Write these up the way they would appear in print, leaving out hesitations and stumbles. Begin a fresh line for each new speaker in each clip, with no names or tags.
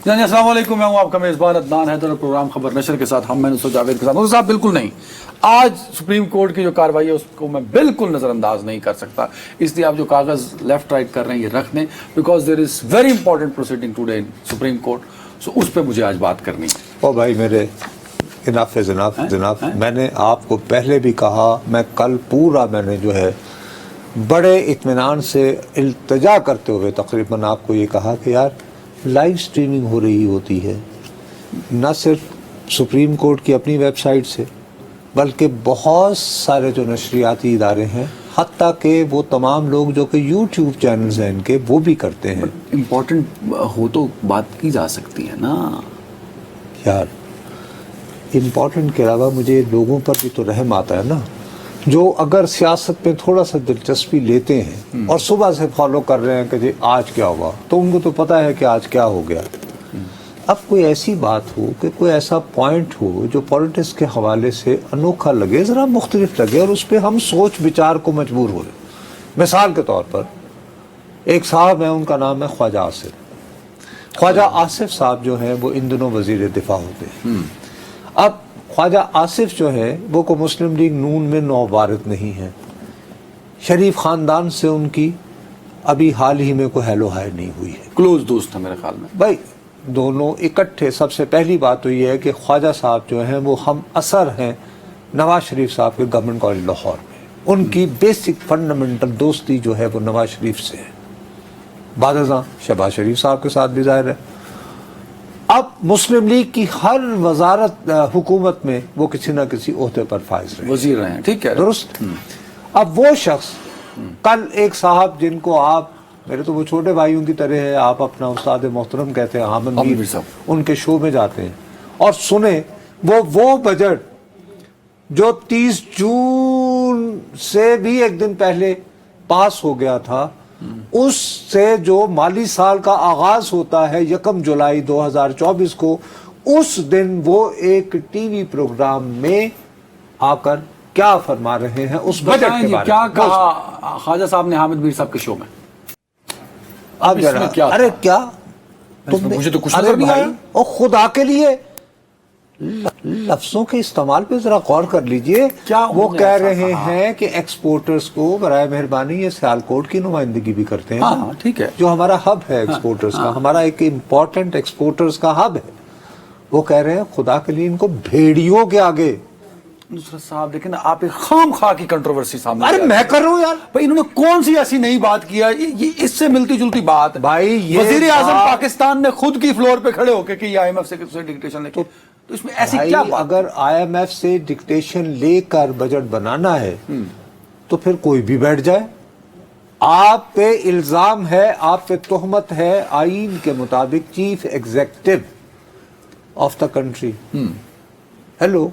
جی السلام علیکم، میں ہوں آپ کا میزبان عدنان حیدر اور پروگرام خبر نشر کے ساتھ میں نصرت جاوید کے ساتھ. نصرت صاحب بالکل نہیں، آج سپریم کورٹ کی جو کارروائی ہے اس کو میں بالکل نظر انداز نہیں کر سکتا، اس لیے آپ جو کاغذ لیفٹ رائٹ کر رہے ہیں یہ رکھ دیں، because there is very important proceeding today in Supreme Court. So اس پہ مجھے آج بات کرنی ہے.
او بھائی میرے اناف جناب، میں نے آپ کو پہلے بھی کہا، میں کل پورا میں نے جو ہے بڑے اطمینان سے التجا کرتے ہوئے تقریباً آپ کو یہ کہا کہ یار لائیو سٹریمنگ ہو رہی ہوتی ہے، نہ صرف سپریم کورٹ کی اپنی ویب سائٹ سے بلکہ بہت سارے جو نشریاتی ادارے ہیں، حتیٰ کہ وہ تمام لوگ جو کہ یوٹیوب چینلز ہیں ان کے، وہ بھی کرتے ہیں.
امپورٹنٹ ہو تو بات کی جا سکتی ہے نا
یار. امپورٹنٹ کے علاوہ مجھے لوگوں پر بھی تو رحم آتا ہے نا، جو اگر سیاست میں تھوڑا سا دلچسپی لیتے ہیں اور صبح سے فالو کر رہے ہیں کہ جی آج کیا ہوا، تو ان کو تو پتہ ہے کہ آج کیا ہو گیا. اب کوئی ایسی بات ہو کہ کوئی ایسا پوائنٹ ہو جو پولیٹکس کے حوالے سے انوکھا لگے، ذرا مختلف لگے، اور اس پہ ہم سوچ بچار کو مجبور ہو رہے. مثال کے طور پر ایک صاحب ہیں، ان کا نام ہے خواجہ آصف. خواجہ آصف صاحب جو ہیں وہ ان دنوں وزیر دفاع ہوتے ہیں. اب خواجہ آصف جو ہے وہ کو مسلم لیگ نون میں نوبارد نہیں ہے، شریف خاندان سے ان کی ابھی حال ہی میں کوئی ہیلو ہائی نہیں ہوئی ہے.
کلوز دوست ہے میرے خیال میں
بھائی دونوں اکٹھے. سب سے پہلی بات تو یہ ہے کہ خواجہ صاحب جو ہیں وہ ہم اثر ہیں نواز شریف صاحب کے گورنمنٹ کالج لاہور میں. ان کی بیسک فنڈامنٹل دوستی جو ہے وہ نواز شریف سے ہے، بعد ازاں شہباز شریف صاحب کے ساتھ بھی ظاہر ہے. اب مسلم لیگ کی ہر وزارت حکومت میں وہ کسی نہ کسی عہدے پر فائز رہے،
وزیر رہے ہیں، ٹھیک ہے
درست. اب وہ شخص کل ایک صاحب جن کو آپ میرے تو وہ چھوٹے بھائیوں کی طرح ہے، آپ اپنا استاد محترم کہتے ہیں، حامد میر صاحب، ان کے شو میں جاتے ہیں اور سنیں وہ بجٹ جو 30 جون سے بھی ایک دن پہلے پاس ہو گیا تھا، اس سے جو مالی سال کا آغاز ہوتا ہے 1 جولائی 2024 کو، اس دن وہ ایک ٹی وی پروگرام میں آ کر کیا فرما رہے ہیں اس بجٹ کے بارے میں.
کیا کہا خواجہ صاحب نے حامد میر صاحب کے شو میں؟
اب ذرا ارے کیا
مجھے تو کچھ نظر نہیں آیا.
اور خدا کے لیے لفظوں کے استعمال پہ ذرا غور کر لیجئے. وہ کہہ رہے ہیں کہ ایکسپورٹرز کو برائے مہربانی یہ سیالکوٹ کی نمائندگی بھی کرتے ہیں،
ٹھیک ہے،
جو ہمارا ہب ہے ایکسپورٹرز کا، ہمارا ایک امپورٹنٹ ایکسپورٹرز کا ہب ہے. وہ کہہ رہے ہیں خدا کے لیے ان کو بھیڑیوں کے آگے.
نصرت صاحب دیکھیں نا، آپ ایک خام خواہ کی کنٹروورسی سامنے.
ارے میں کر رہا ہوں یار.
بھائی انہوں نے کون سی ایسی نئی بات کیا؟ یہ اس سے ملتی جلتی بات.
بھائی
وزیر اعظم پاکستان نے خود کی فلور پہ کھڑے ہو کے کہ یہ آئی ایم ایف سے ڈکٹیشن لے کے، تو اس میں ایسی کیا بات؟
اگر آئی ایم ایف سے ڈکٹیشن لے کر بجٹ بنانا ہے تو پھر کوئی بھی بیٹھ جائے. آپ پہ الزام ہے، آپ پہ تہمت ہے آئین کے مطابق chief executive of the country. Hello,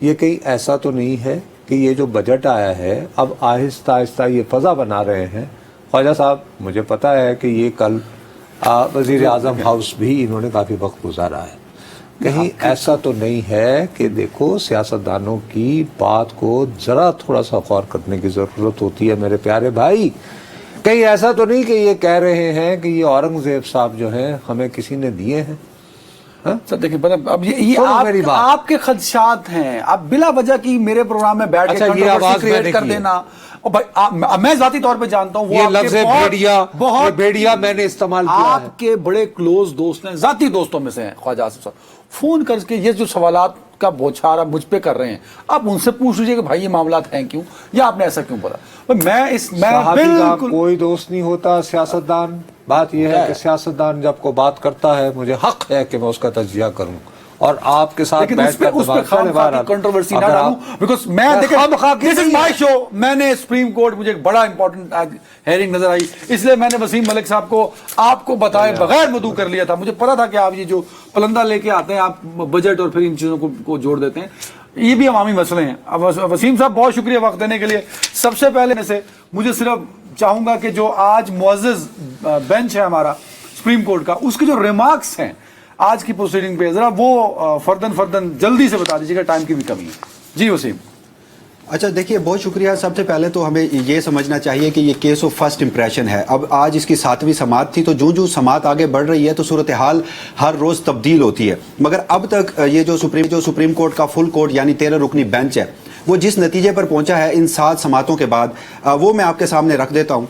یہ کہیں ایسا تو نہیں ہے کہ یہ جو بجٹ آیا ہے اب آہستہ آہستہ یہ فضا بنا رہے ہیں. خواجہ صاحب مجھے پتا ہے کہ یہ کل وزیر اعظم ہاؤس بھی انہوں نے کافی وقت گزارا ہے. کہیں ایسا تو نہیں ہے کہ دیکھو سیاستدانوں کی بات کو ذرا تھوڑا سا غور کرنے کی ضرورت ہوتی ہے میرے پیارے بھائی. کہیں ایسا تو نہیں کہ یہ کہہ رہے ہیں کہ یہ اورنگزیب صاحب جو ہیں ہمیں کسی نے دیے ہیں.
سر دیکھیں اب یہ آپ کے خدشات ہیں، آپ بلا وجہ کی میرے پروگرام میں بیٹھ کے کنٹروورسی کریٹ کر دینا. میں ذاتی طور پہ جانتا ہوں
یہ لفظ بھیڑیا میں نے استعمال کیا ہے.
آپ کے بڑے کلوز دوست ہیں، ذاتی دوستوں میں سے ہیں خواجہ آصف صاحب. فون کر کے یہ جو سوالات کا بوچھار آپ مجھ پہ کر رہے ہیں، آپ ان سے پوچھ لیجیے کہ بھائی یہ معاملات ہیں کیوں، یا آپ نے ایسا کیوں بولا. میں بالکل
کوئی دوست نہیں ہوتا سیاستدان. بات یہ ہے کہ سیاستدان جب کو بات کرتا ہے مجھے حق ہے کہ میں اس کا تجزیہ کروں اور آپ کے ساتھ بیٹھ کر
کنٹروورسی نہ ڈالوں، بیکاز میں دس از مائی شو. میں نے سپریم کورٹ، مجھے ایک بڑا امپورٹنٹ ہیئرنگ نظر آئی، اس لیے میں نے وسیم ملک صاحب کو آپ کو بتائے بغیر مدعو کر لیا تھا. مجھے پتا تھا کہ آپ یہ جو پلندہ لے کے آتے ہیں، آپ بجٹ اور پھر ان چیزوں کو جوڑ دیتے ہیں، یہ بھی عوامی مسئلے ہیں. وسیم صاحب بہت شکریہ وقت دینے کے لیے. سب سے پہلے سے مجھے صرف چاہوں گا کہ جو آج معزز بینچ ہے ہمارا سپریم کورٹ کا، اس کے جو ریمارکس ہیں آج کی پروسیڈنگ پہ، ذرا وہ فردن جلدی سے بتا دیجیے گا، ٹائم کی بھی کمی ہے. جی وسیم.
اچھا دیکھیے، بہت شکریہ. سب سے پہلے تو ہمیں یہ سمجھنا چاہیے کہ یہ کیس آف فرسٹ امپریشن ہے. اب آج اس کی 7ویں سماعت تھی، تو جو سماعت آگے بڑھ رہی ہے تو صورتحال ہر روز تبدیل ہوتی ہے. مگر اب تک یہ جو سپریم کورٹ کا فل کورٹ یعنی 13 رکنی بینچ ہے، وہ جس نتیجے پر پہنچا ہے ان 7 سماعتوں کے بعد، وہ میں آپ کے سامنے رکھ دیتا ہوں.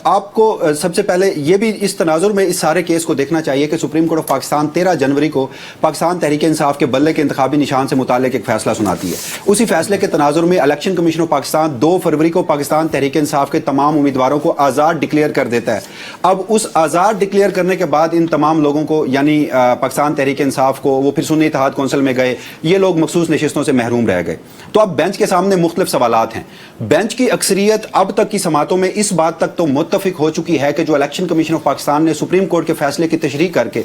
آپ کو سب سے پہلے یہ بھی اس تناظر میں اس سارے کیس کو دیکھنا چاہیے کہ سپریم کورٹ آف پاکستان 13 جنوری کو پاکستان تحریک انصاف کے بلے کے انتخابی نشان سے متعلق ایک فیصلہ سناتی ہے. اسی فیصلے کے تناظر میں الیکشن کمیشن آف پاکستان 2 فروری کو پاکستان تحریک انصاف کے تمام امیدواروں کو آزاد ڈکلیئر کر دیتا ہے. اب اس آزاد ڈکلیئر کرنے کے بعد ان تمام لوگوں کو یعنی پاکستان تحریک انصاف کو، وہ پھر سنی اتحاد کونسل میں گئے، یہ لوگ مخصوص نشستوں سے محروم رہ گئے. تو اب بینچ کے سامنے مختلف سوالات ہیں. بینچ کی اکثریت اب تک کی سماعتوں میں اس بات تک تو متفق ہو چکی ہے کہ جو الیکشن کمیشن آف پاکستان نے سپریم کورٹ کے فیصلے کی تشریح کر کے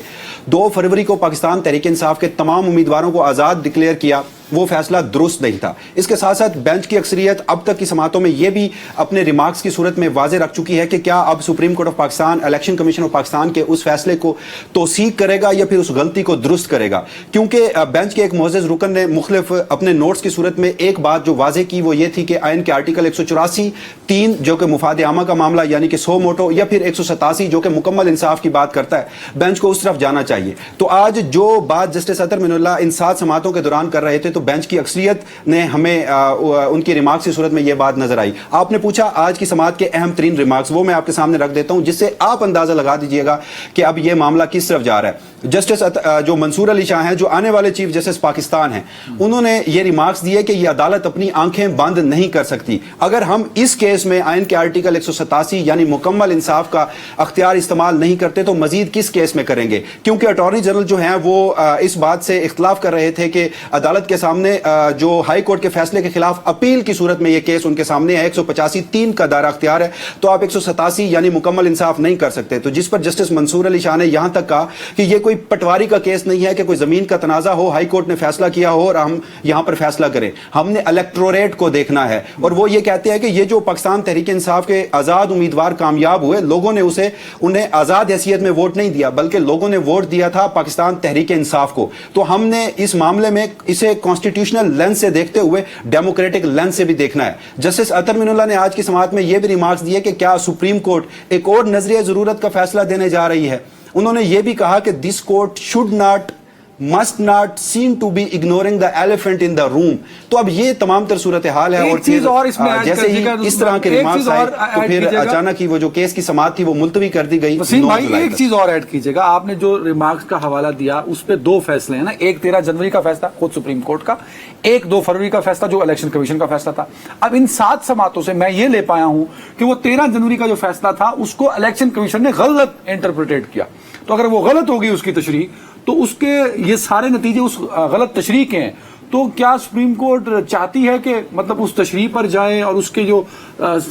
2 فروری کو پاکستان تحریک انصاف کے تمام امیدواروں کو آزاد ڈکلیئر کیا، وہ فیصلہ درست نہیں تھا. اس کے ساتھ ساتھ بینچ کی اکثریت اب تک کی سماعتوں میں یہ بھی اپنے ریمارکس کی صورت میں واضح رکھ چکی ہے کہ کیا اب supreme court of Pakistan election commission of Pakistan کے اس فیصلے کو توثیق کرے گا یا پھر اس غلطی کو درست کرے گا. کیونکہ بینچ کے ایک معزز رکن نے مختلف اپنے نوٹس کی صورت میں ایک بات جو واضح کی، وہ یہ تھی کہ آئین کے آرٹیکل 184(3) جو کہ مفاد عامہ کا معاملہ یعنی کہ سو موٹو، یا پھر 187 جو کہ مکمل انصاف کی بات کرتا ہے، بینچ کو اس طرف جانا چاہیے. تو آج جو بات جسٹس اطہر من اللہ ان 7 سماعتوں کے دوران کر رہے تھے، تو بینچ کی اکثریت نے ہمیں ان کی ریمارکس کی صورت میں یہ بات نظر آئی. آپ نے پوچھا آج کی سماعت کے اہم ترین ریمارکس، وہ میں آپ کے سامنے رکھ دیتا ہوں، جس سے آپ اندازہ لگا دیجئے گا کہ اب یہ معاملہ کس طرف جا رہا ہے. جسٹس جو منصور علی شاہ ہیں، جو آنے والے چیف جسٹس پاکستان ہیں، انہوں نے یہ ریمارکس دیے کہ یہ عدالت اپنی آنکھیں بند نہیں کر سکتی. اگر ہم اس کیس میں آئین کے آرٹیکل 187 یعنی مکمل انصاف کا اختیار استعمال نہیں کرتے تو مزید کس کیس میں کریں گے. کیونکہ اٹارنی جنرل جو ہیں وہ اس بات سے اختلاف کر رہے تھے کہ عدالت کے سامنے جو ہائی کورٹ کے فیصلے کے خلاف اپیل کی صورت میں یہ کیس ان کے سامنے ہے، 185(3) کا دائرہ اختیار ہے، تو آپ 187 یعنی مکمل انصاف نہیں کر سکتے. تو جس پر جسٹس منصور علی شاہ نے یہاں تک کہا کہ یہ کوئی پٹواری کا کیس نہیں ہے کہ کوئی زمین کا تنازع ہو، ہائی کورٹ نے فیصلہ کیا ہو اور ہم یہاں پر فیصلہ کریں. ہم نے الیکٹوریٹ کو دیکھنا ہے. اور وہ یہ کہتے ہیں کہ یہ جو پاکستان تحریک انصاف کے آزاد امیدوار کامیاب ہوئے، لوگوں نے انہیں آزاد حیثیت میں ووٹ نہیں دیا، بلکہ لوگوں نے ووٹ دیا تھا پاکستان تحریک انصاف کو. تو ہم نے اس معاملے میں اسے کانسٹیٹیوشنل لینس سے دیکھتے ہوئے ڈیموکریٹک لینس سے بھی دیکھنا ہے. جسٹس اطہر من اللہ نے آج کی سماعت میں یہ بھی ریمارکس دیے کہ کیا سپریم کورٹ ایک اور نظریہ ضرورت کا فیصلہ دینے جا رہی ہے. انہوں نے یہ بھی کہا کہ this court should not must not seem to be ignoring the elephant in the room. تو اب یہ تمام تر صورتحال ہے. اور
چیز اور اس میں
جیسے ہی اس طرح کے ریمارکس آئے تو پھر اچانک ہی وہ جو کیس کی سماعت تھی وہ ملتوی کر دی گئی.
وسیم بھائی ایک چیز اور ایڈ کیجئے گا، آپ نے جو ریمارکس کا حوالہ دیا اس پہ 2 فیصلے ہیں نا، ایک 13 جنوری کا فیصلہ خود سپریم کورٹ کا، ایک 2 فروری کا فیصلہ جو الیکشن کمیشن کا فیصلہ تھا. اب ان 7 سماعتوں سے میں یہ لے پایا ہوں کہ وہ 13 جنوری کا جو فیصلہ تھا اس کو الیکشن کمیشن نے غلط انٹرپریٹیٹ کیا. تو اگر وہ غلط ہوگی اس کی تشریح، تو اس کے یہ سارے نتیجے اس غلط تشریح کے ہیں. تو کیا سپریم کورٹ چاہتی ہے کہ مطلب اس تشریح پر جائے اور اس کے جو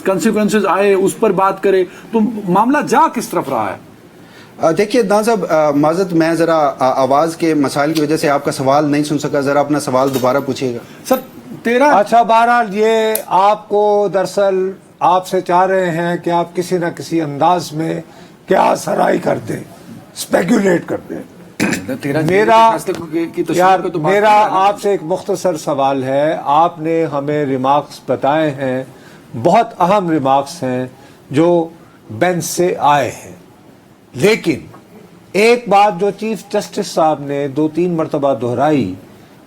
کنسیکوینسز آئے اس پر بات کرے؟ تو معاملہ جا کس طرف رہا ہے؟
دیکھیے دان صاحب، معذرت میں ذرا آواز کے مسائل کی وجہ سے آپ کا سوال نہیں سن سکا، ذرا اپنا سوال دوبارہ پوچھیے گا.
سر 13
اچھا بہرحال یہ آپ کو دراصل آپ سے چاہ رہے ہیں کہ آپ کسی نہ کسی انداز میں کیا سرائی کر دیں، اسپیکولیٹ کر دیں. میرا آپ سے ایک مختصر سوال ہے. آپ نے ہمیں ریمارکس بتائے ہیں، بہت اہم ریمارکس ہیں جو بینچ سے آئے ہیں، لیکن ایک بات جو چیف جسٹس صاحب نے 2-3 مرتبہ دہرائی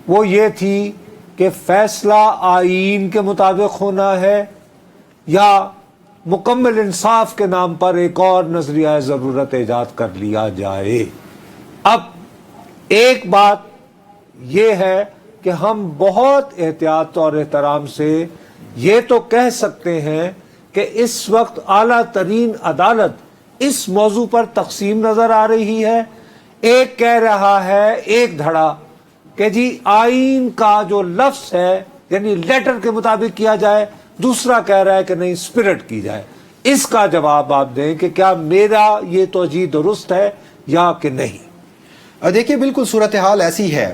وہ یہ تھی کہ فیصلہ آئین کے مطابق ہونا ہے یا مکمل انصاف کے نام پر ایک اور نظریہ ضرورت ایجاد کر لیا جائے. اب ایک بات یہ ہے کہ ہم بہت احتیاط اور احترام سے یہ تو کہہ سکتے ہیں کہ اس وقت اعلیٰ ترین عدالت اس موضوع پر تقسیم نظر آ رہی ہے. ایک کہہ رہا ہے ایک دھڑا کہ جی آئین کا جو لفظ ہے یعنی لیٹر کے مطابق کیا جائے، دوسرا کہہ رہا ہے کہ نہیں اسپرٹ کی جائے. اس کا جواب آپ دیں کہ کیا میرا یہ توجیہ درست ہے یا کہ نہیں؟
دیکھیے بالکل صورتحال ایسی ہے.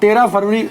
13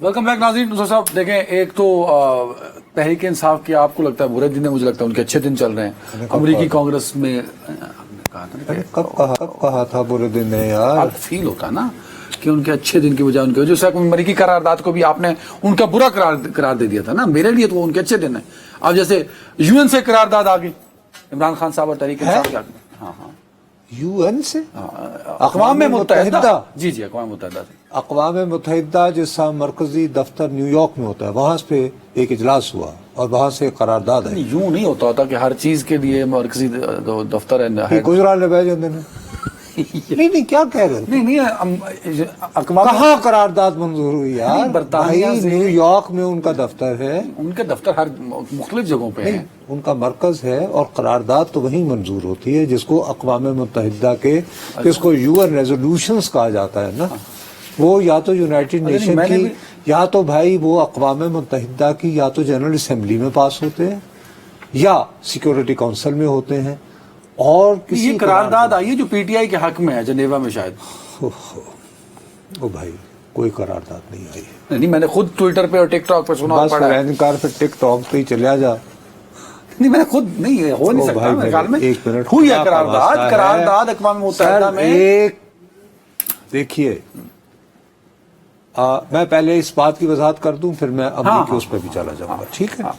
ویلکم بیک ناظرین. نصرت صاحب دیکھیں, ایک تو تحریک انصاف کے آپ کو لگتا ہے برے دن ہے, مجھے لگتا ہے ان کے اچھے دن چل رہے ہیں. امریکی کانگریس میں
کب کہا تھا برے دن ہے یار؟
فیل ہوتا ہے نا کہ ان کے اچھے دن کی بجائے ان کے جو امریکی قرارداد کو بھی آپ نے ان کا برا قرار دے دیا تھا نا. میرے لیے تو وہ ان کے اچھے دن ہیں. اب جیسے یو این سے قرارداد آ گئی, عمران خان صاحب اور تحریک انصاف کی. ہاں ہاں,
یو این سے,
اقوام متحدہ. جی جی, اقوام متحدہ سے.
اقوام متحدہ جس کا مرکزی دفتر نیو یارک میں ہوتا ہے, وہاں پہ ایک اجلاس ہوا اور وہاں سے قرارداد ہے.
یوں نہیں ہوتا کہ ہر چیز کے لیے مرکزی دفتر ہے.
گجرات لے بھیج دینے نہیں کیا کہہ رہے ہیں؟
نہیں اقوام
کہاں قرارداد منظور ہوئی یار؟
برطانیہ سے
نیو یارک میں ان کا دفتر ہے.
ان کے دفتر ہر مختلف جگہوں پہ ہیں.
ان کا مرکز ہے اور قرارداد تو وہیں منظور ہوتی ہے جس کو اقوام متحدہ کے, جس کو یو این ریزولوشنز کہا جاتا ہے نا, وہ یا تو یونائٹڈ نیشن کی, یا تو بھائی وہ اقوام متحدہ کی یا تو جنرل اسمبلی میں پاس ہوتے ہیں یا سیکورٹی کونسل میں ہوتے ہیں. اور کسی
یہ قرارداد آئی ہے جو پی ٹی آئی کے حق میں ہے جنیوا میں شاید.
او بھائی کوئی قرارداد نہیں آئی ہے.
نہیں, میں نے خود ٹویٹر پہ اور ٹک ٹاک پہ سنا.
بس رہنکار پہ ٹک ٹاک پہ ہی چلیا جا.
نہیں میں نے خود نہیں, ہو نہیں سکتا میرے خیال میں.
ایک منٹ,
ہوئی ہے قرارداد اقوام متحدہ میں.
ایک دیکھیے, میں پہلے اس بات کی وضاحت کر دوں پھر میں امریکی اس پہ بھی چلا جاؤں گا, ٹھیک ہے؟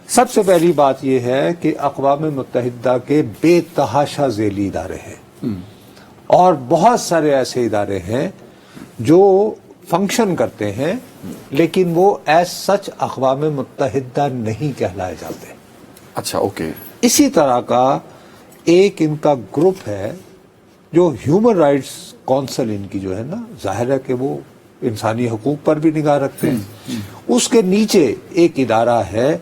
سب سے پہلی بات یہ ہے کہ اقوام متحدہ کے بے تحاشا ذیلی ادارے ہیں اور بہت سارے ایسے ادارے ہیں جو فنکشن کرتے ہیں لیکن وہ ایز سچ اقوام متحدہ نہیں کہلائے جاتے.
اچھا اوکے.
اسی طرح کا ایک ان کا گروپ ہے جو ہیومن رائٹس کونسل ان کی جو ہے نا, ظاہر ہے کہ وہ انسانی حقوق پر بھی نگاہ رکھتے ہیں. اس کے نیچے ایک ادارہ ہے,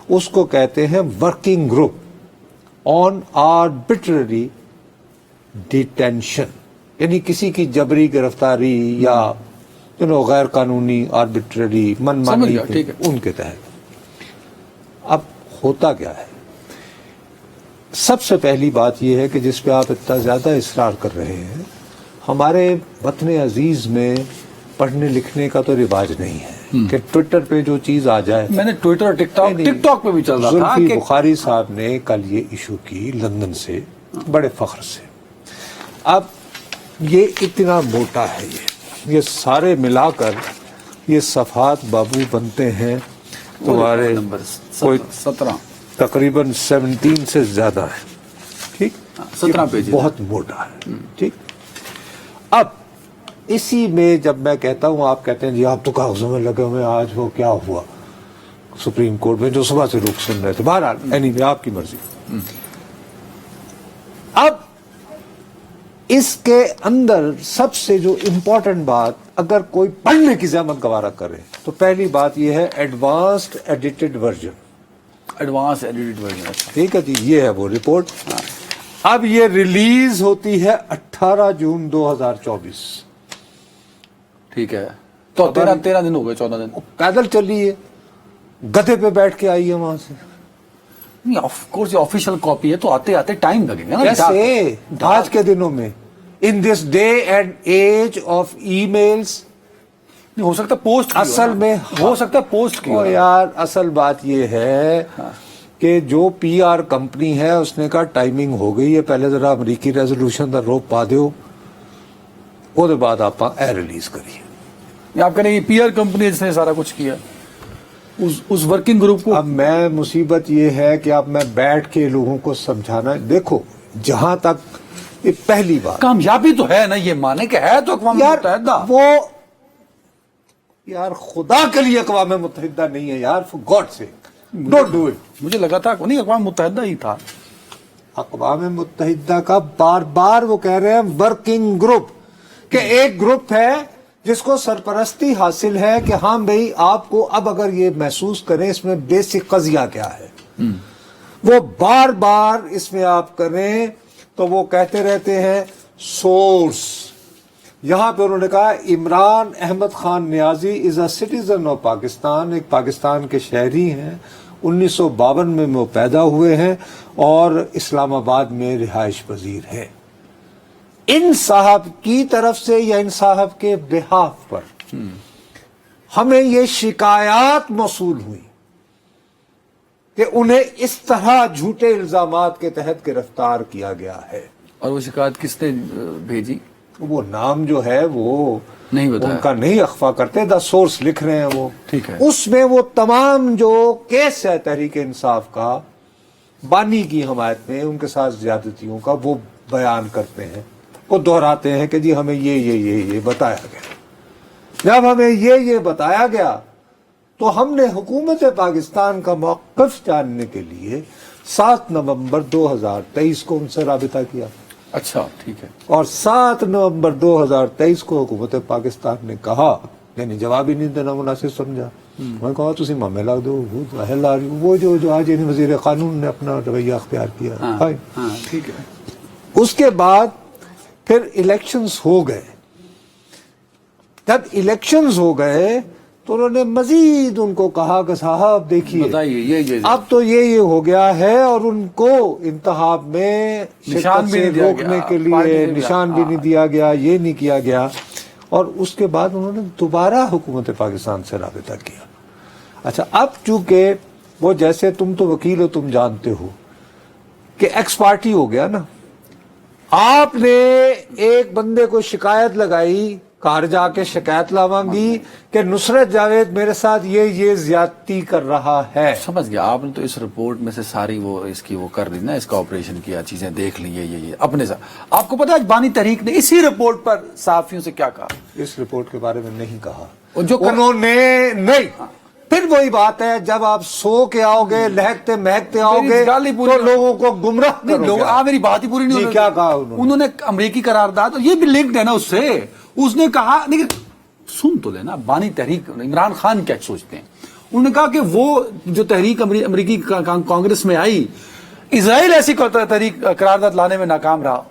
اس کو کہتے ہیں working group on arbitrary detention, یعنی کسی کی جبری گرفتاری یا غیر قانونی آربٹری من مانی ان کے تحت. اب ہوتا کیا ہے؟ سب سے پہلی بات یہ ہے کہ جس پہ آپ اتنا زیادہ اصرار کر رہے ہیں, ہمارے وطن عزیز میں پڑھنے لکھنے کا تو رواج نہیں ہے کہ ٹویٹر پہ جو چیز آ جائے. میں
نے ٹویٹر اور ٹک ٹاک پہ بھی چل رہا تھا.
زلفی بخاری صاحب نے کل یہ ایشو کی لندن سے بڑے فخر سے. اب یہ اتنا موٹا ہے, یہ سارے ملا کر یہ صفحات بابو بنتے ہیں تمہارے کوئی
17
تقریباً 17 سے زیادہ ہے, ٹھیک,
17 پیج
بہت موٹا ہے, ٹھیک. اب اسی میں جب میں کہتا ہوں, آپ کہتے ہیں جی آپ تو کاغذوں میں لگے ہوئے, آج وہ کیا ہوا سپریم کورٹ میں جو صبح سے لوگ سن رہے تھے. بہرحال اینی آپ کی مرضی. اب اس کے اندر سب سے جو امپورٹنٹ بات, اگر کوئی پڑھنے کی زحمت گوارا کرے تو پہلی بات یہ ہے advanced edited version.
Advance edited version,
ٹھیک ہے جی, یہ ہے وہ رپورٹ. اب یہ ریلیز ہوتی ہے 18 جون 2024.
ٹھیک ہے, تو 13 دن ہو گئے, 14 دن.
پیدل چلی ہے, گدھے پہ بیٹھ کے آئی ہے وہاں سے.
نہیں آف کورس یہ آفیشیل کاپی ہے تو آتے آتے ٹائم لگے گا نا.
کیسے آج کے دنوں میں, in this day and age of email,
ہو سکتا ہے پوسٹ
اصل میں
ہو سکتا ہے پوسٹ کی.
یار اصل بات یہ ہے کہ جو پی آر کمپنی ہے اس نے کہا ٹائمنگ ہو گئی ہے, پہلے ذرا امریکی ریزولوشن دا روپ پا دیو, وہ بعد آپ اے ریلیز کریے.
آپ کہہ رہے ہیں پی آر کمپنی جس نے سارا کچھ کیا اس ورکنگ گروپ کو.
اب میں مصیبت یہ ہے کہ اب میں بیٹھ کے لوگوں کو سمجھانا, دیکھو جہاں تک یہ پہلی بات
کامیابی تو ہے نا, یہ مانے کہ ہے تو اقوام متحدہ.
وہ یار خدا کے لیے اقوام متحدہ نہیں ہے یار, for God sake don't do it.
مجھے لگا تھا نہیں اقوام متحدہ ہی تھا.
اقوام متحدہ کا بار بار وہ کہہ رہے ہیں ورکنگ گروپ, کہ ایک گروپ ہے جس کو سرپرستی حاصل ہے کہ ہاں بھئی آپ کو اب اگر یہ محسوس کریں اس میں بیسک قضیہ کیا ہے, وہ بار بار اس میں آپ کریں تو وہ کہتے رہتے ہیں سورس. یہاں پہ انہوں نے کہا عمران احمد خان نیازی از اے سٹیزن آف پاکستان, ایک پاکستان کے شہری ہیں, 1952 میں وہ پیدا ہوئے ہیں اور اسلام آباد میں رہائش پذیر ہیں. ان صاحب کی طرف سے یا ان صاحب کے بہاف پر ہمیں یہ شکایات موصول ہوئی کہ انہیں اس طرح جھوٹے الزامات کے تحت گرفتار کیا گیا ہے.
اور وہ شکایت کس نے بھیجی؟
وہ نام جو ہے وہ
نہیں بتایا.
ان کا نہیں اخفا کرتے، دا سورس لکھ رہے ہیں وہ.
ٹھیک ہے.
اس میں وہ تمام جو کیس ہے تحریک انصاف کا بانی کی حمایت میں ان کے ساتھ زیادتیوں کا وہ بیان کرتے ہیں، وہ دہراتے ہیں کہ جی ہمیں یہ بتایا گیا. جب ہمیں یہ بتایا گیا تو ہم نے حکومت پاکستان کا موقف جاننے کے لیے 7 نومبر 2023 کو ان سے رابطہ کیا.
اچھا ٹھیک ہے.
اور 7 نومبر 2023 کو حکومت پاکستان نے کہا، یعنی جواب ہی نہیں دینا مناسب سمجھا. میں کہا تسی مامے لاگ دو، وہ ظاہر لا رہی وہ جو آج یعنی وزیر قانون نے اپنا رویہ اختیار کیا.
ہاں ٹھیک ہے.
اس کے بعد پھر الیکشنز ہو گئے. جب الیکشنز ہو گئے تو انہوں نے مزید ان کو کہا کہ صاحب دیکھیے
بتائیے
اب تو یہ ہو گیا ہے، اور ان کو انتخاب میں
نشان بھی نہیں دیا
روکنے
گیا،
کے لیے نشان بھی نہیں دیا گیا، یہ نہیں کیا گیا. اور اس کے بعد انہوں نے دوبارہ حکومت پاکستان سے رابطہ کیا. اچھا اب چونکہ وہ جیسے تم تو وکیل ہو، تم جانتے ہو کہ ایکس پارٹی ہو گیا نا. آپ نے ایک بندے کو شکایت لگائی، کار جا کے شکایت لاوانگی کہ نصرت جاوید میرے ساتھ یہ زیادتی کر رہا ہے.
سمجھ گیا. آپ نے تو اس رپورٹ میں سے ساری وہ اس کی وہ کر لی نا، اس کا آپریشن کیا، چیزیں دیکھ لی یہ اپنے ساتھ. آپ کو پتا ہے بانی تحریک نے اسی رپورٹ پر صحافیوں سے کیا کہا؟
اس رپورٹ کے بارے میں نہیں کہا
جو
انہوں نے. نہیں، پھر وہی بات ہے، جب آپ سو کے آؤ گے، لہکتے مہکتے آؤ گے تو لوگوں کو گمراہ کرو گے.
میری بات ہی پوری نہیں
کیا کہا
انہوں نے؟ امریکی قرارداد، اور یہ بھی لنکڈ ہے نا اس سے. اس نے کہا، لیکن سن تو لینا، بانی تحریک عمران خان کیا سوچتے ہیں. انہوں نے کہا کہ وہ جو تحریک امریکی کانگریس میں آئی، اسرائیل ایسی تحریک قرارداد لانے میں ناکام رہا.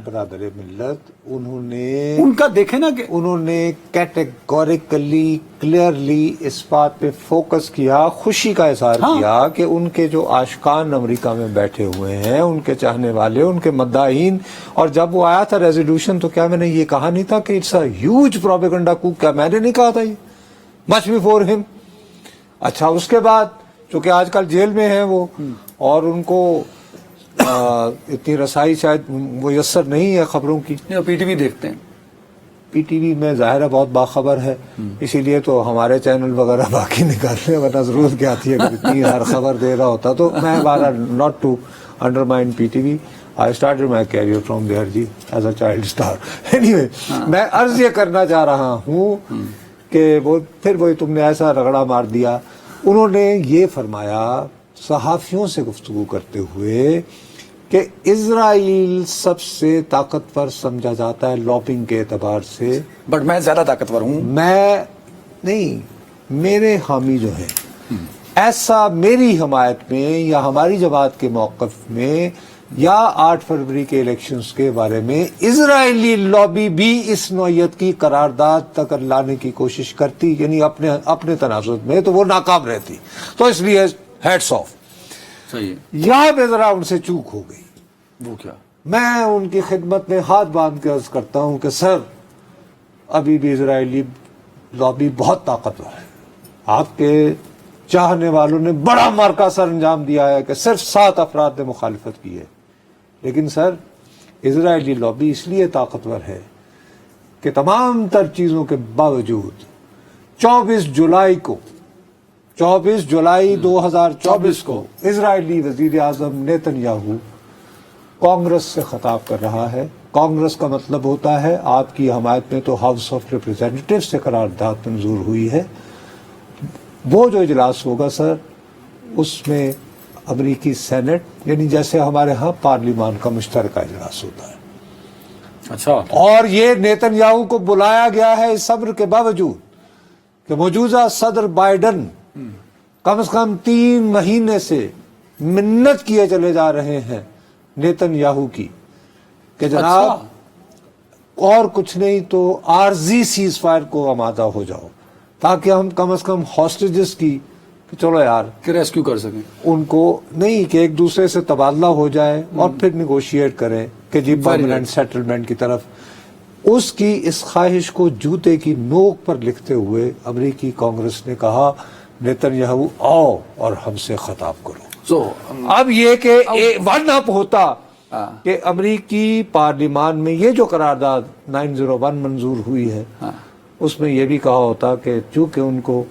برادر ملت انہوں نے
ان کا دیکھے نا کہ
انہوں نے کیٹیگوریکلی کلیئرلی اس بات پہ فوکس کیا، خوشی کا اظہار کیا کہ ان کے جو عاشقان امریکہ میں بیٹھے ہوئے ہیں، ان کے چاہنے والے، ان کے مداحین. اور جب وہ آیا تھا ریزولوشن تو کیا میں نے یہ کہا نہیں تھا کہ اٹس اے ہیوج پروپیگنڈا کو؟ کیا میں نے نہیں کہا تھا یہ مچ بیفور ہم؟ اچھا اس کے بعد چونکہ آج کل جیل میں ہیں وہ، اور ان کو اتنی رسائی شاید میسر نہیں ہے خبروں کی.
پی ٹی وی دیکھتے ہیں.
پی ٹی وی میں ظاہر ہے بہت باخبر ہے، اسی لیے تو ہمارے چینل وغیرہ باقی نکالنے، ورنہ ضرورت کیا تھی اگر اتنی ہر خبر دے رہا ہوتا. تو میں not to undermine P T V, I started my career from there ji as a child star. Anyway میں عرض یہ کرنا چاہ رہا ہوں کہ وہ پھر وہی تم نے ایسا رگڑا مار دیا. انہوں نے یہ فرمایا صحافیوں سے گفتگو کرتے ہوئے کہ اسرائیل سب سے طاقتور سمجھا جاتا ہے لابنگ کے اعتبار سے،
بٹ میں زیادہ طاقتور ہوں.
میں نہیں، میرے حامی جو ہیں ایسا میری حمایت میں یا ہماری جماعت کے موقف میں یا 8 فروری کے الیکشنز کے بارے میں اسرائیلی لابی بھی اس نوعیت کی قرارداد تک لانے کی کوشش کرتی، یعنی اپنے تنازع میں، تو وہ ناکام رہتی. تو اس لیے ہیڈس آف.
صحیح.
یہاں پہ ذرا ان سے چوک ہو گئی.
وہ کیا؟
میں ان کی خدمت میں ہاتھ باندھ کے عرض کرتا ہوں کہ سر ابھی بھی اسرائیلی لابی بہت طاقتور ہے. آپ کے چاہنے والوں نے بڑا مارکا سر انجام دیا ہے کہ صرف 7 افراد نے مخالفت کی ہے، لیکن سر اسرائیلی لابی اس لیے طاقتور ہے کہ تمام تر چیزوں کے باوجود 24 جولائی 2024 کو اسرائیلی وزیر اعظم نیتن یاہو کانگریس سے خطاب کر رہا ہے. کانگریس کا مطلب ہوتا ہے آپ کی حمایت میں تو ہاؤس آف ریپریزنٹیٹو سے قرارداد منظور ہوئی ہے. وہ جو اجلاس ہوگا سر، اس میں امریکی سینٹ، یعنی جیسے ہمارے ہاں پارلیمان کا مشترکہ اجلاس ہوتا ہے.
اچھا.
اور یہ نیتن یاہو کو بلایا گیا ہے اس صبر کے باوجود کہ موجودہ صدر بائیڈن کم از کم 3 مہینے سے منت کیے چلے جا رہے ہیں نیتن یاہو کی کہ جناب اور کچھ نہیں تو عارضی سیز فائر کو آمادہ ہو جاؤ، تاکہ ہم کم از کم ہاسٹیجز کی کہ چلو یار
کہ ریسکیو کر سکیں،
ان کو نہیں کہ ایک دوسرے سے تبادلہ ہو جائے اور پھر نیگوشیٹ کریں کہ جی پرماننٹ سیٹلمنٹ کی طرف. اس کی اس خواہش کو جوتے کی نوک پر لکھتے ہوئے امریکی کانگریس نے کہا نیتن یاہو آؤ اور ہم سے خطاب کرو. اب یہ کہ ون اپ ہوتا کہ امریکی پارلیمان میں یہ جو قرارداد 901 منظور ہوئی ہے اس میں یہ بھی کہا ہوتا کہ چونکہ ان کو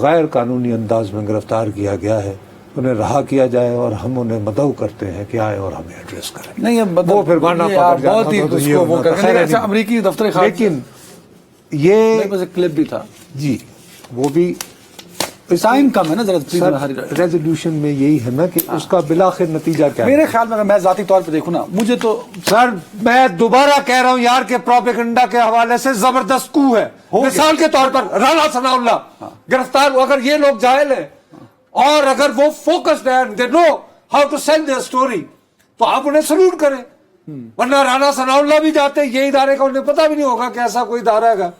غیر قانونی انداز میں گرفتار کیا گیا ہے انہیں رہا کیا جائے اور ہم انہیں مدعو کرتے ہیں کہ آئے اور ہمیں ایڈریس کریں.
نہیں وہ پھر بہت ہی امریکی دفتر خارجہ.
لیکن یہ
کلپ بھی تھا
جی وہ بھی
ٹائم کم ہے نا ذرا.
ریزولوشن میں یہی ہے نا کہ اس کا بالآخر نتیجہ کیا ہے.
میرے خیال میں اگر میں ذاتی طور پہ دیکھوں نا مجھے تو
سر میں دوبارہ کہہ رہا ہوں یار کہ پروپیگنڈا کے حوالے سے زبردست کو ہے. مثال کے طور پر رانا ثناء اللہ گرفتار ہو, اگر یہ لوگ جاہل ہیں اور اگر وہ فوکسڈ ہیں they know how to sell their story تو آپ انہیں سلوٹ کریں. ورنہ رانا ثناء اللہ بھی جاتے یہ ادارے کا انہیں پتہ بھی نہیں ہوگا کہ ایسا کوئی ادارہ ہے.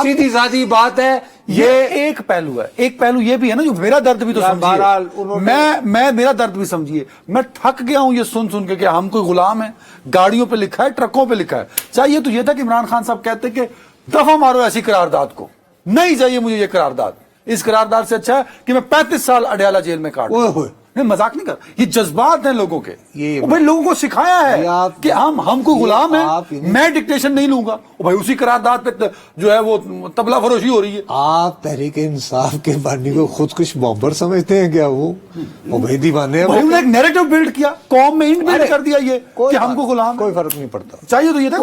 سیدھی سادھی بات ہے.
یہ ایک پہلو ہے, ایک پہلو یہ بھی ہے نا جو میرا درد بھی تو سمجھیے. میں میرا درد بھی سمجھیے. میں تھک گیا ہوں یہ سن کے کہ ہم کوئی غلام ہیں. گاڑیوں پہ لکھا ہے, ٹرکوں پہ لکھا ہے. چاہیے تو یہ تھا کہ عمران خان صاحب کہتے کہ دفعہ مارو ایسی قرارداد کو, نہیں چاہیے مجھے یہ قرارداد. اس قرارداد سے اچھا ہے کہ میں 35 سال اڈیالہ جیل میں کاٹوں. نہیں مذاق نہیں کر, یہ جذبات ہیں لوگوں کے. بھائی لوگوں کو سکھایا ہے کہ ہم کو غلام ہیں, میں ڈکٹیشن نہیں لوں گا. بھائی اسی قرارداد پہ جو ہے وہ تبلا فروشی ہو رہی ہے.
آپ تحریک انصاف کے بانی کو خود کش بامبر سمجھتے ہیں کیا؟ وہ بھائی دیوانے ہیں.
انہوں نے ایک نیریٹو بلڈ کیا, قوم میں بلڈ کر دیا یہ کہ ہم کو غلام.
کوئی فرق نہیں پڑتا.
چاہیے تو یہ تھا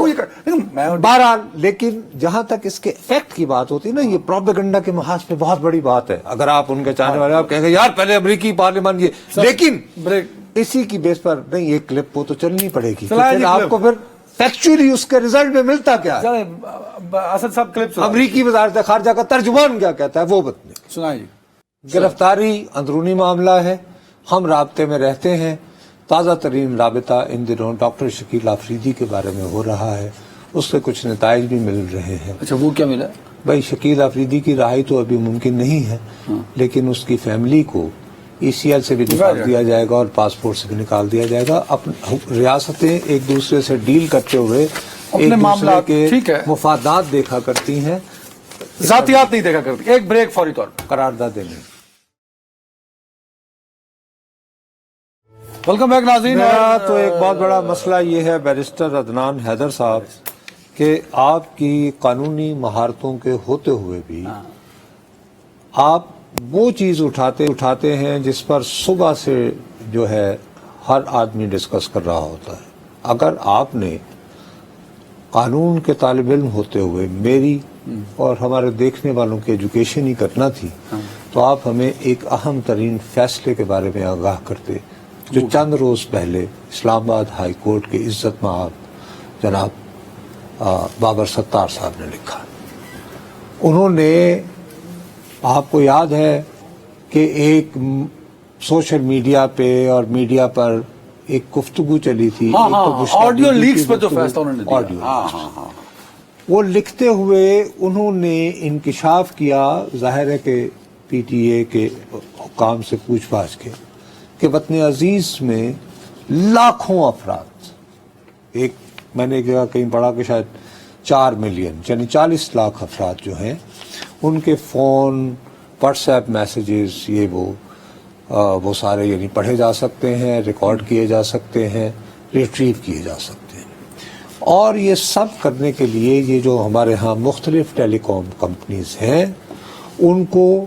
بہرحال. لیکن جہاں تک اس کے افیکٹ کی بات ہوتی ہے نا, یہ پروپیگنڈا کے محاذ پہ بہت بڑی بات ہے. اگر آپ ان کے چاہنے والے آپ کہیں گے یار پہلے امریکی پارلیمان یہ, لیکن اسی کی بیس پر نہیں یہ کلپ وہ تو چلنی پڑے گی. آپ کو پھر فیکچولی اس کے ریزلٹ میں ملتا کیا ہے؟
اسد صاحب کلپ
امریکی وزارت خارجہ کا ترجمان کیا کہتا ہے وہ بتائیں.
سنائیے.
گرفتاری اندرونی معاملہ ہے, ہم رابطے میں رہتے ہیں. تازہ ترین رابطہ ان دنوں ڈاکٹر شکیل آفریدی کے بارے میں ہو رہا ہے, اس سے کچھ نتائج بھی مل رہے ہیں.
اچھا وہ کیا ملا؟
بھائی شکیل آفریدی کی رہائی تو ابھی ممکن نہیں ہے, لیکن اس کی فیملی کو ECL سے بھی نکال دیا جائے گا اور پاسپورٹ سے بھی نکال دیا جائے گا. ریاستیں ایک دوسرے سے ڈیل کرتے ہوئے ایک دوسرے کے مفادات دیکھا کرتی ہیں,
ذاتیات نہیں دیکھا کرتی. ایک بریک فوری طور پر
قراردادیں نہیں.
ویلکم بیک ناظرین.
میرا تو ایک بہت بڑا مسئلہ یہ ہے بیرسٹر عدنان حیدر صاحب کہ آپ کی قانونی مہارتوں کے ہوتے ہوئے بھی آپ وہ چیز اٹھاتے ہیں جس پر صبح سے جو ہے ہر آدمی ڈسکس کر رہا ہوتا ہے. اگر آپ نے قانون کے طالب علم ہوتے ہوئے میری اور ہمارے دیکھنے والوں کی ایجوکیشن ہی کرنا تھی تو آپ ہمیں ایک اہم ترین فیصلے کے بارے میں آگاہ کرتے جو چند روز پہلے اسلام آباد ہائی کورٹ کے عزت مآب جناب بابر ستار صاحب نے لکھا. انہوں نے, آپ کو یاد ہے کہ ایک سوشل میڈیا پہ اور میڈیا پر ایک گفتگو چلی تھی,
آڈیو لیکس پر جو فیصلہ انہوں نے دیا,
وہ لکھتے ہوئے انہوں نے انکشاف کیا, ظاہر ہے کہ PTA کے حکام سے پوچھ پاچھ کے, کہ وطن عزیز میں لاکھوں افراد, ایک میں نے کہیں پڑھا کہ شاید 4 ملین یعنی 40 لاکھ افراد جو ہیں ان کے فون, واٹس ایپ میسیجز یہ وہ سارے یعنی پڑھے جا سکتے ہیں, ریکارڈ کیے جا سکتے ہیں, ریٹریو کیے جا سکتے ہیں. اور یہ سب کرنے کے لیے یہ جو ہمارے ہاں مختلف ٹیلی کام کمپنیز ہیں ان کو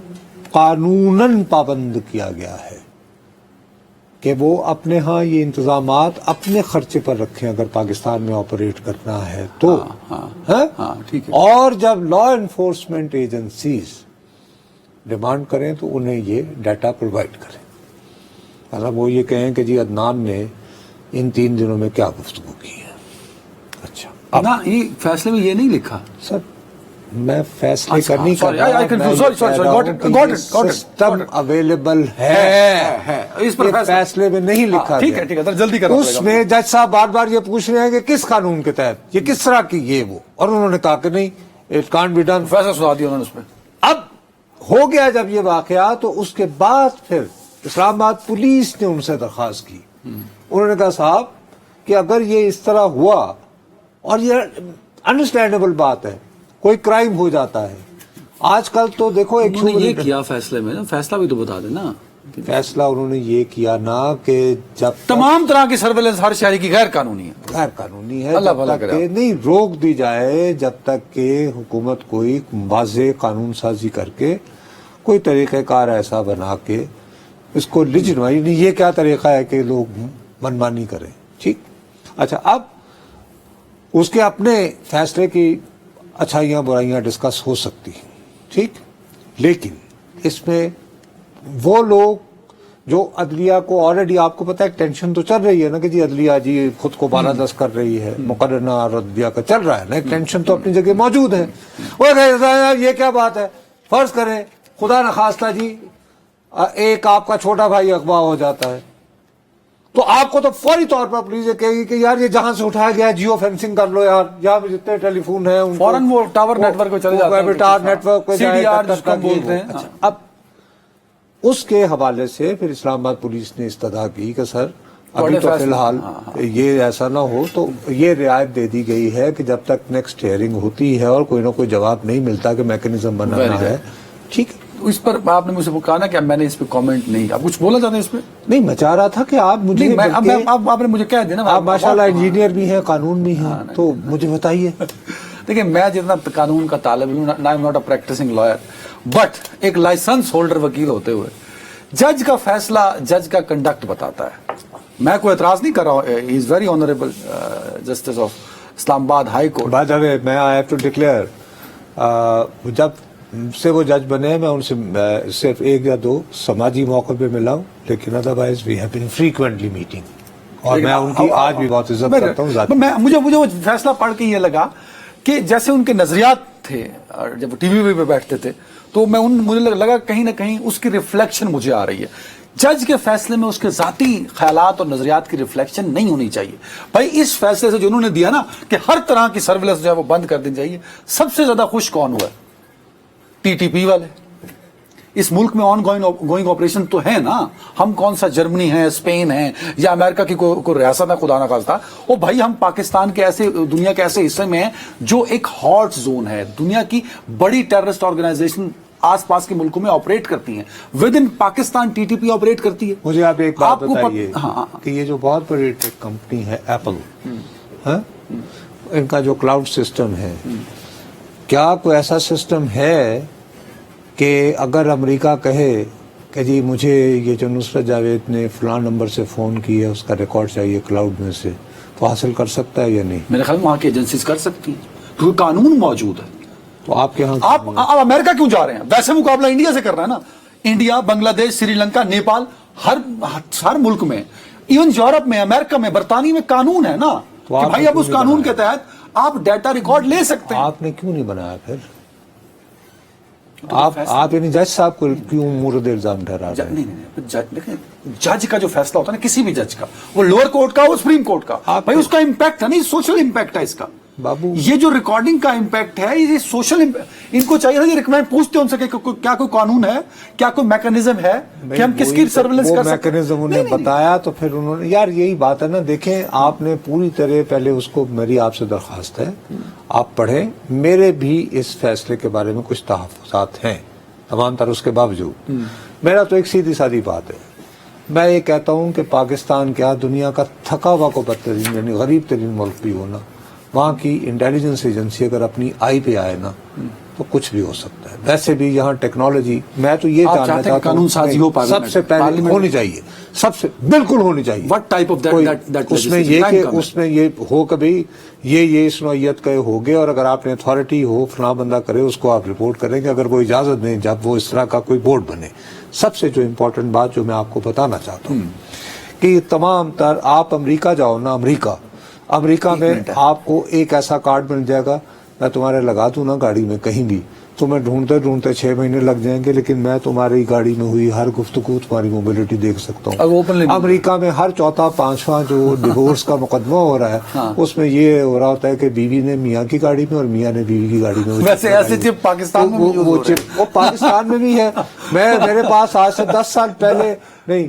قانوناً پابند کیا گیا ہے کہ وہ اپنے ہاں یہ انتظامات اپنے خرچے پر رکھیں اگر پاکستان میں آپریٹ کرنا ہے تو. اور جب لا انفورسمنٹ ایجنسیز ڈیمانڈ کریں تو انہیں یہ ڈیٹا پرووائڈ کریں. مطلب وہ یہ کہیں کہ جی عدنان نے ان 3 دنوں میں کیا گفتگو کی ہے. اچھا
نہ یہ فیصلے میں یہ نہیں لکھا
سر, میں فیصلے کرنی سسٹم اویلیبل ہے, اس پر فیصلے میں نہیں لکھا.
ٹھیک ہے جلدی کرو.
اس میں جج صاحب بار بار یہ پوچھ رہے ہیں کہ کس قانون کے تحت, یہ کس طرح کی یہ وہ, اور انہوں نے کہا کہ نہیں اٹ کانٹ بی ڈن.
فیصلہ سنا دیا انہوں نے اس پہ.
اب ہو گیا جب یہ واقعہ تو اس کے بعد پھر اسلام آباد پولیس نے ان سے درخواست کی انہوں نے کہا صاحب کہ اگر یہ اس طرح ہوا اور یہ انڈرسٹینڈیبل بات ہے, کوئی کرائم ہو جاتا ہے آج کل تو دیکھو ایک
انہوں نے یہ کیا فیصلے میں, فیصلہ بھی تو بتا دیں نا.
فیصلہ انہوں نے یہ کیا نا کہ جب
تمام طرح کی سرویلنس ہر شہری کی غیر قانونی ہے,
غیر قانونی ہے,
اللہ
جب
بھلا
تک
کرے.
کہ نہیں روک دی جائے, جب تک کہ حکومت کوئی واضح قانون سازی کر کے کوئی طریقہ کار ایسا بنا کے اس کو لیجٹمائی نہیں. یہ کیا طریقہ ہے کہ لوگ منمانی کریں, ٹھیک. اچھا, اب اس کے اپنے فیصلے کی اچھائیاں برائیاں ڈسکس ہو سکتی ہیں, ٹھیک, لیکن اس میں وہ لوگ جو عدلیہ کو آلریڈی, آپ کو پتا ہے ٹینشن تو چل رہی ہے نا کہ جی عدلیہ جی خود کو بالادست کر رہی ہے, مقررہ اور عدلیہ کا چل رہا ہے نا, ایک ٹینشن تو اپنی جگہ موجود ہے. وہ یہ کیا بات ہے, فرض کریں خدا نخواستہ جی ایک آپ کا چھوٹا بھائی اغوا ہو جاتا ہے, تو آپ کو تو فوری طور پر پولیس کہے گی کہ یار یہ جہاں سے اٹھایا گیا جیو فینسنگ کر لو یار, یہاں پہ جتنے ٹیلی فون ہیں
فوراً وہ ٹاور نیٹ ورک پہ چلے جاتے ہیں,
ٹاور نیٹ ورک پہ
CDR بولتے ہیں.
اچھا, اب اس کے حوالے سے پھر اسلام آباد پولیس نے استدعا کی کہ سر ابھی تو فی الحال یہ ایسا نہ ہو, تو یہ رعایت دے دی گئی ہے کہ جب تک نیکسٹ ہیئرنگ ہوتی ہے اور کوئی نہ کوئی جواب نہیں ملتا کہ میکنزم بنانا ہے, ٹھیک ہے.
اس پر آپ نے مجھ سے کہا نا کہ میں نے اس پہ کامنٹ نہیں, آپ کچھ بولا چاہتے ہیں اس پہ؟
نہیں, میں چاہ رہا تھا کہ آپ مجھے,
آپ نے مجھے کہہ دینا,
آپ ماشاءاللہ انجینئر بھی ہیں, قانون بھی ہیں, تو مجھے بتائیے.
دیکھیں میں جتنا قانون کا طالب علم, I am not a practising lawyer, but ایک لائسنس ہولڈر وکیل ہوتے ہوئے جج کا فیصلہ جج کا کنڈکٹ بتاتا ہے. میں کوئی اعتراض نہیں کر رہا ہوں, he is very honourable justice of Islamabad High Court.
By the way میں آئی ہیو ٹو ڈکلیئر, جب سے وہ جج بنے ہیں میں ان سے صرف ایک یا دو سماجی موقع پہ ملا ہوں, لیکن otherwise we have been frequently meeting, اور میں ان کی آج بھی بہت عزت کرتا ہوں.
مجھے وہ فیصلہ پڑھ کے یہ لگا کہ جیسے ان کے نظریات تھے جب وہ ٹی وی پہ بیٹھتے تھے, تو مجھے لگا کہیں نہ کہیں اس کی ریفلیکشن مجھے آ رہی ہے. جج کے فیصلے میں اس کے ذاتی خیالات اور نظریات کی ریفلیکشن نہیں ہونی چاہیے. بھائی اس فیصلے سے جو انہوں نے دیا نا کہ ہر طرح کی سرویلنس جو ہے وہ بند کر دینی چاہیے, سب سے زیادہ خوش کون ہوا ہے؟ TTP والے. اس ملک میں آن گوئنگ آپریشن تو ہے نا, ہم کون سا جرمنی ہے, اسپین ہے, یا امریکہ کی کوئی ریاست ہے خدا نہ خواستہ, او بھائی ہم پاکستان کے ایسے, دنیا کے ایسے حصے میں ہیں جو ایک ہاٹ زون ہے, دنیا کی بڑی ٹیررسٹ آرگنائزیشن آس پاس کے ملکوں میں آپریٹ کرتی ہیں, with in Pakistan TTP operate کرتی ہے.
مجھے آپ ایک بات بتائیے کہ یہ جو بہت بڑی ٹیک کمپنی ہے ایپل, ان کا جو کلاؤڈ سسٹم ہے, کیا کوئی ایسا سسٹم ہے کہ اگر امریکہ کہے کہ جی مجھے یہ جو نصرت جاوید نے فلاں نمبر سے فون کی ہے اس کا ریکارڈ چاہیے کلاؤڈ میں سے, تو حاصل کر سکتا ہے یا نہیں؟
میرے خیال میں وہاں کی ایجنسیز کر سکتی ہیں, کیونکہ قانون موجود ہے.
تو آپ کے ہاں
آپ امریکہ کیوں جا رہے ہیں؟ ویسے مقابلہ انڈیا سے کر رہا ہے نا. انڈیا, بنگلہ دیش, سری لنکا, نیپال, ہر ملک میں, ایون یورپ میں, امریکہ میں, برطانیہ میں قانون ہے نا کہ بھائی اب اس قانون کے تحت آپ ڈیٹا ریکارڈ لے سکتے ہیں.
آپ نے کیوں نہیں بنایا پھر؟ آپ یعنی جج صاحب کو کیوں مورد الزام ٹھہرا رہے ہیں؟
نہیں, جج کا جو فیصلہ ہوتا ہے نا کسی بھی جج کا, وہ لوور کورٹ کا ہو, سپریم کورٹ کا, بھائی اس کا امپیکٹ ہے نا, سوشل امپیکٹ ہے اس کا.
بابو
یہ جو ریکارڈنگ کا امپیکٹ ہے, یہ سوشل, ان کو چاہیے نا یہ ریکمینڈ پوچھتے ان سے کہ کیا کوئی قانون ہے, کیا کوئی میکنزم ہے کہ ہم کس کی سرویلنس کر سکتے ہیں.
میکنزم انہیں بتایا تو پھر انہوں نے, یار یہی بات ہے نا, دیکھیں آپ نے پوری طرح پہلے اس کو, میری آپ سے درخواست ہے آپ پڑھیں, میرے بھی اس فیصلے کے بارے میں کچھ تحفظات ہیں تمام تر, اس کے باوجود میرا تو ایک سیدھی سادی بات ہے, میں یہ کہتا ہوں کہ پاکستان کیا دنیا کا تھکا ہوا کو بدترین یعنی غریب ترین ملک بھی ہونا, وہاں کی انٹیلیجنس ایجنسی اگر اپنی آئی پہ آئے نا تو کچھ بھی ہو سکتا ہے. ویسے بھی یہاں ٹیکنالوجی, میں تو یہ جاننا چاہتا ہوں سب سے پہلے ہونی چاہیے, سب سے بالکل ہونی چاہیے.
What type of that
اس میں یہ کہ اس میں یہ ہو کبھی یہ اس نوعیت کا ہو گئے, اور اگر آپ نے اتھارٹی ہو فلاں بندہ کرے اس کو آپ رپورٹ کریں کہ اگر وہ اجازت دیں جب وہ اس طرح کا کوئی بورڈ بنے. سب سے جو امپورٹنٹ بات جو میں آپ کو بتانا چاہتا ہوں کہ تمام تر, آپ امریکہ جاؤ نا, امریکہ میں آپ کو ایک ایسا کارڈ مل جائے گا, میں تمہارے لگا دوں نا گاڑی میں کہیں بھی, تمہیں ڈھونڈتے 6 مہینے لگ جائیں گے, لیکن میں تمہاری گاڑی میں ہوئی ہر گفتگو تمہاری موبلٹی دیکھ سکتا ہوں. امریکہ میں ہر چوتھا پانچواں جو ڈیورس کا مقدمہ ہو رہا ہے اس میں یہ ہو رہا ہوتا ہے کہ بیوی نے میاں کی گاڑی میں اور میاں نے بیوی کی گاڑی میں.
ویسے ایسے چپ پاکستان میں
وہ پاکستان میں بھی ہے. میرے پاس آج سے 10 سال پہلے نہیں,